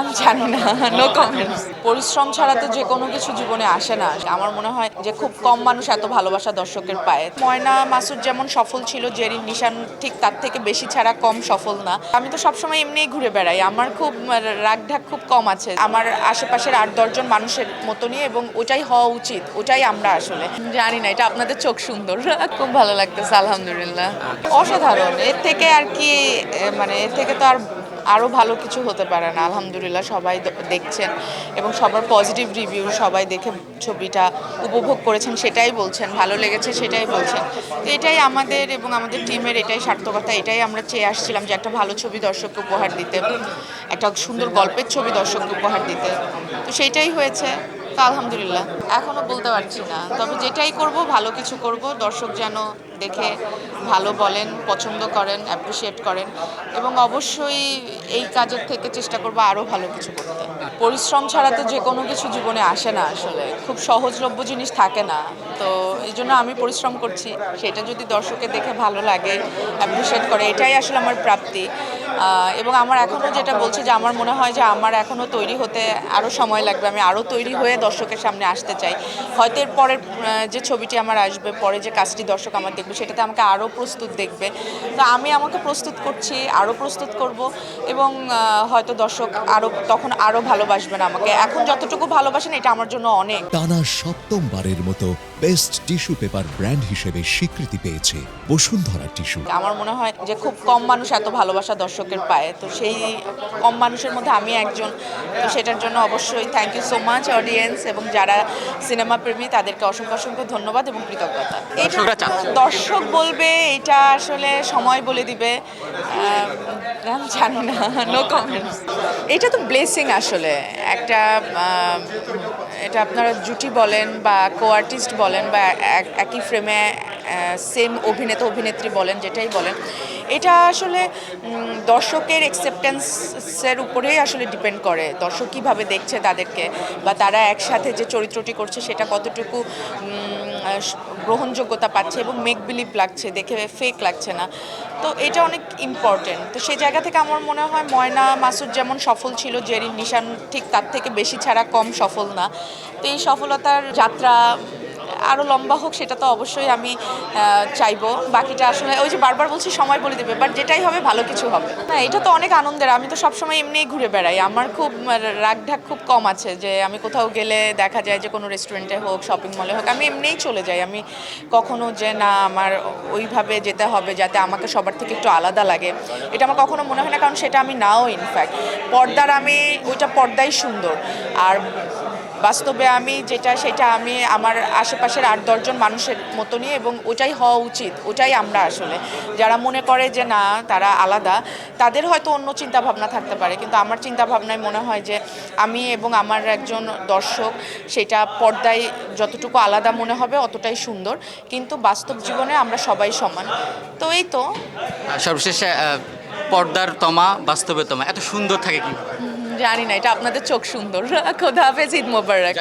আমি জানি না, নো কমেন্টস। পরিশ্রম ছাড়া তো যে কোনো কিছু জীবনে আসে না। আমার মনে হয় যে খুব কম মানুষ এত ভালোবাসা দর্শকের পায়। ময়না মাসুদ যেমন সফল ছিল, জেরিন নিশান ঠিক তার থেকে বেশি ছাড়া কম সফল না। আমি তো সবসময় এমনিই ঘুরে বেড়াই, আমার খুব রাগঢাক খুব কম আছে। আমার আশেপাশের 8-10 জন মানুষের মতনই, এবং ওটাই হওয়া উচিত, ওটাই আমরা আসলে। জানি না, এটা আপনাদের চোখ সুন্দর। খুব ভালো লাগতেছে, আলহামদুলিল্লাহ। অসাধারণ, এর থেকে আর কি, মানে এর থেকে তো আর আরও ভালো কিছু হতে পারে না। আলহামদুলিল্লাহ সবাই দেখছেন এবং সবার পজিটিভ রিভিউ, সবাই দেখে ছবিটা উপভোগ করেছেন সেটাই বলছেন, ভালো লেগেছে সেটাই বলছেন। তো এটাই আমাদের এবং আমাদের টিমের এটাই সার্থকতা, এটাই আমরা চেয়ে আসছিলাম, যে একটা ভালো ছবি দর্শককে উপহার দিতে, একটা সুন্দর গল্পের ছবি দর্শককে উপহার দিতে। তো সেইটাই হয়েছে। তো আলহামদুলিল্লাহ, এখনও বলতে পারছি না, তবে যেটাই করব ভালো কিছু করব, দর্শক যেন দেখে ভালো বলেন, পছন্দ করেন, অ্যাপ্রিসিয়েট করেন, এবং অবশ্যই এই কাজের থেকে চেষ্টা করব আরও ভালো কিছু করতে। পরিশ্রম ছাড়া তো যে কোনো কিছু জীবনে আসে না, আসলে খুব সহজলভ্য জিনিস থাকে না। তো এই জন্য আমি পরিশ্রম করছি, সেটা যদি দর্শকের দেখে ভালো লাগে, অ্যাপ্রিসিয়েট করে, এটাই আসলে আমার প্রাপ্তি। এবং আমার এখনও যেটা বলছে, যে আমার মনে হয় যে আমার এখনও তৈরি হতে আরও সময় লাগবে, আমি আরও তৈরি হয়ে দর্শকের সামনে আসতে চাই। হয়তো এর পরের যে ছবিটি আমার আসবে, পরে যে কাজটি দর্শক আমার দেখবে, সেটাতে আমাকে আরও প্রস্তুত দেখবে। তো আমি আমাকে প্রস্তুত করছি, আরও প্রস্তুত করব, এবং হয়তো দর্শক তখন আরও ভালোবাসবেন আমাকে। এখন যতটুকু ভালোবাসেন, এটা আমার জন্য অনেক। টানা সপ্তমবারের মতো বেস্ট টিস্যু পেপার ব্র্যান্ড হিসেবে স্বীকৃতি পেয়েছে বসুন্ধরা টিস্যু। আমার মনে হয় যে খুব কম মানুষ এত ভালোবাসা দর্শকের পায়, তো সেই কম মানুষের মধ্যে আমি একজন। তো সেটার জন্য অবশ্যই thank you so much audience, এবং যারা সিনেমা প্রেমী তাদেরকে অসংখ্য অসংখ্য ধন্যবাদ এবং কৃতজ্ঞতা। দর্শক বলবে, এটা আসলে সময় বলে দিবে। আমি জানি না, নো কমেন্টস। এটা তো ব্লেসিং আসলে একটা, এটা আপনারা জুটি বলেন বা কো আর্টিস্ট বলেন বা একই ফ্রেমে সেম অভিনেতা অভিনেত্রী বলেন, যেটাই বলেন, এটা আসলে দর্শকের অ্যাকসেপ্টেন্সের উপরেই আসলে ডিপেন্ড করে। দর্শক কীভাবে দেখছে তাদেরকে, বা তারা একসাথে যে চরিত্রটি করছে সেটা কতটুকু গ্রহণযোগ্যতা পাচ্ছে এবং মেক বিলিভ লাগছে, দেখে ফেক লাগছে না। তো এটা অনেক ইম্পর্টেন্ট। তো সেই জায়গা থেকে আমার মনে হয় ময়না মাসুদ যেমন সফল ছিল, জেরিন নিশান ঠিক তার থেকে বেশি ছাড়া কম সফল না। তো এই সফলতার যাত্রা আরও লম্বা হোক, সেটা তো অবশ্যই আমি চাইবো। বাকিটা আসলে ওই যে বারবার বলছি সময় বলে দেবে, বাট যেটাই হবে ভালো কিছু হবে। না, এটা তো অনেক আনন্দের। আমি তো সবসময় এমনিই ঘুরে বেড়াই, আমার খুব রাগঢাক খুব কম আছে, যে আমি কোথাও গেলে দেখা যায় যে কোনো রেস্টুরেন্টে হোক, শপিং মলে হোক, আমি এমনিই চলে যাই। আমি কখনো যে না আমার ওইভাবে যেতে হবে যাতে আমাকে সবার থেকে একটু আলাদা লাগে, এটা আমার কখনো মনে হয় না, কারণ সেটা আমি নাও। ইনফ্যাক্ট ওইটা পর্দাই সুন্দর, আর বাস্তবে আমি যেটা, সেটা আমি আমার আশেপাশের 8-10 জন মানুষের মতনই, এবং ওটাই হওয়া উচিত, ওটাই আমরা আসলে। যারা মনে করে যে না তারা আলাদা, তাদের হয়তো অন্য চিন্তাভাবনা থাকতে পারে, কিন্তু আমার চিন্তাভাবনায় মনে হয় যে আমি এবং আমার একজন দর্শক, সেটা পর্দায় যতটুকু আলাদা মনে হবে অতটাই সুন্দর, কিন্তু বাস্তব জীবনে আমরা সবাই সমান। তো এই তো। সর্বশেষ পর্দার তমা বাস্তবে তমা এত সুন্দর থাকে কি? জানি না, এটা আপনাদের চোখ সুন্দর। খোদা হাফেজ, ঈদ মোবারক।